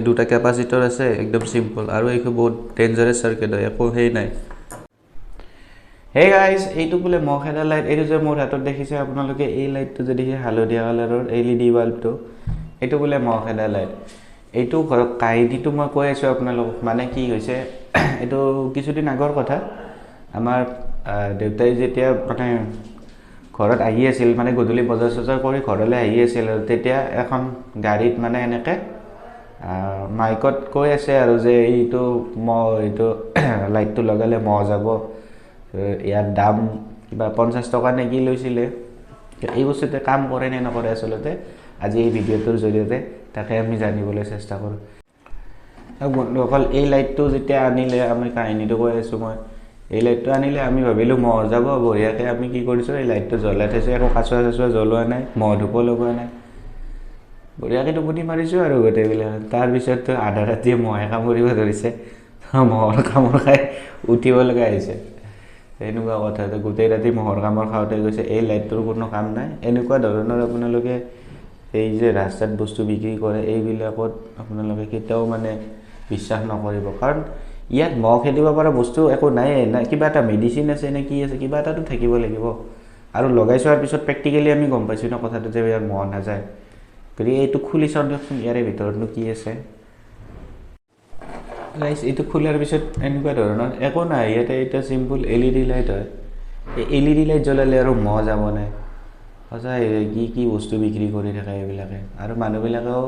দুটা ক্যাপাসিটৰ আছে একদম সিম্পল আৰু এইটো বহুত ডেঞ্জারাস সার্কিট হয় একো হেই নাই হে গাইজ এইটো বোলে মহেদা লাইট এইটো যে মোৰ হাতত দেখিছে আপোনালোকে এই লাইটটো যে দেখি হালধীয়া কালাৰৰ এলইডি বাল্বটো এইটো বোলে মহেদা লাইট এইটো কাহিনীটো মই কৈ আছো আপোনালোকক মানে কি হৈছে এইটো কিছুদিন আগৰ কথা আমাৰ দেউতাই যেতিয়া মানে ঘৰত আহি আছিল মানে গধূলি বজাৰ চজাৰ কৰি ঘৰলৈ আহি আছিল আৰু তেতিয়া এখন গাড়ীত মানে এনেকে মাইকত কৈ আছে আৰু যে এইটো এইটো লাইটটো লগালে মহ যাব ইয়াৰ দাম কিবা 50 টকা নে কি লৈছিলে এই বস্তুতে কাম কৰে নে নকৰে আসলতে আজি এই ভিডিওটোৰ জৰিয়তে তাকে আমি জানিবলৈ চেষ্টা কৰোঁ বন্ধুসকল এই লাইটটো যেতিয়া আনিলে আমি কাহিনীটো কৈ আছো মই এই লাইটটো আনিলে আমি ভাবিলো মহ যাব বঢ়িয়াকে আমি কি কৰিছো এই লাইটটো জ্বলাই থৈছো একো কাচুৱা কাচুৱা জ্বলোৱা নাই মহ ধুপ লগোৱা নাই বঢ়িয়াকে টোপনি মাৰিছো আৰু গোটেইবিলাক তাৰ পিছততো আধা ৰাতি মহে কামুৰিব ধৰিছে মহৰ কামুৰ খাই উঠিব লগা হৈছে এনেকুৱা কথা গোটেই ৰাতি মহৰ কামুৰ খাওঁতে গৈছে এই লাইটটোৰ কোনো কাম নাই এনেকুৱা ধৰণৰ আপোনালোকে এই যে ৰাস্তাত বস্তু বিক্ৰী কৰে এইবিলাকত আপোনালোকে কেতিয়াও মানে বিশ্বাস নকৰিব কাৰণ ইয়াত মহ খেদিব পৰা বস্তু একো নাই না কিবা এটা মেডিচিন আছে নে কি আছে কিবা এটাতো থাকিব লাগিব আৰু লগাই চোৱাৰ পিছত প্ৰেক্টিক্যালি আমি গম পাইছো না কথাটো যে ইয়াত মহ নাযায় গতিকে এইটো খুলি চাওঁ দিয়কচোন ইয়াৰে ভিতৰতনো কি আছে গাইস এইটো খোলাৰ পিছত এনেকুৱা ধৰণৰ একো নাই ইয়াতে এটা সিম্পল এলইডি লাইট হয় এই এলইডি লাইট জ্বলালে আৰু মহ যাব নাই সঁচাই কি বস্তু বিক্ৰী কৰি থাকে এইবিলাকে আৰু মানুহবিলাকেও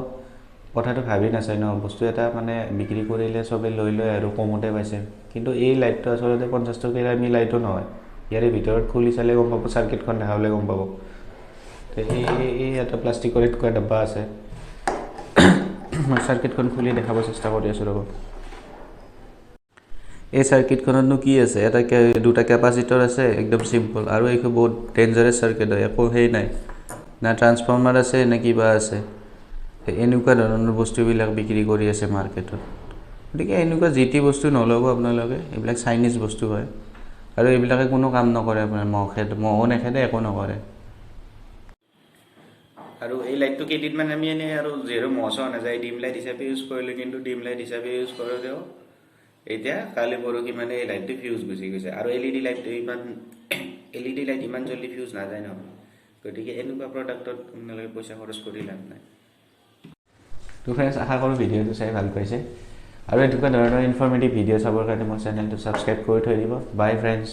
কথাটো ভাবি নাচায় ন বস্তু এটা মানে বিক্ৰী কৰিলে সবে লৈ লয় আৰু কমতে পাইছে কিন্তু এই লাইটটো আসলতে 50 টকাৰ আমি লাইটটো নহয় ইয়াৰে ভিতৰত খুলি চালে গম পাব সাৰ্কিটখন দেখালে গম পাব তে এই এটা প্লাষ্টিকৰ এটা ডাব্বা আছে মই সাৰ্কিটখন খুলি দেখাব চেষ্টা কৰি আছো ৰব এই সাৰ্কিটখনতনো কি আছে এটা দুটা ক্যাপাসিটৰ আছে একদম সিম্পল আৰু এইটো বহুত ডেঞ্জাৰাস সাৰ্কিট হয় একো হেই নাই না ট্ৰান্সফৰ্মাৰ আছে নে কিবা আছে এনেকুৱা ধৰণৰ বস্তুবিলাক বিক্ৰী কৰি আছে মাৰ্কেটত গতিকে এনেকুৱা জিটি বস্তু নলব আপোনালোকে এইবিলাক চাইনিজ বস্তু হয় আৰু এইবিলাকে কোনো কাম নকৰে আপোনাৰ মহও নেখেদে একো নকৰে আৰু এই লাইটটো কেইদিনমান আমি এনে আৰু যিহেতু মহ চহ নাযায় ডিম লাইট হিচাপে ইউজ কৰিলোঁ কিন্তু ডিম লাইট হিচাপে ইউজ কৰোঁতেও এতিয়া কালি পৰহি মানে এই লাইটটো ফিউজ গুচি গৈছে আৰু এলইডি লাইটটো ইমান জলদি ফিউজ নাযায় ন গতিকে এনেকুৱা প্ৰডাক্টত আপোনালোকে পইচা খৰচ কৰি লাভ নাই তো ফ্ৰেণ্ডছ আশা কৰোঁ ভিডিঅ'টো চাই ভাল পাইছে আৰু এনেকুৱা ধৰণৰ ইনফৰ্মেটিভ ভিডিঅ' চাবৰ কাৰণে মোৰ চেনেলটো ছাবস্ক্ৰাইব কৰি থৈ দিব বাই ফ্ৰেণ্ডছ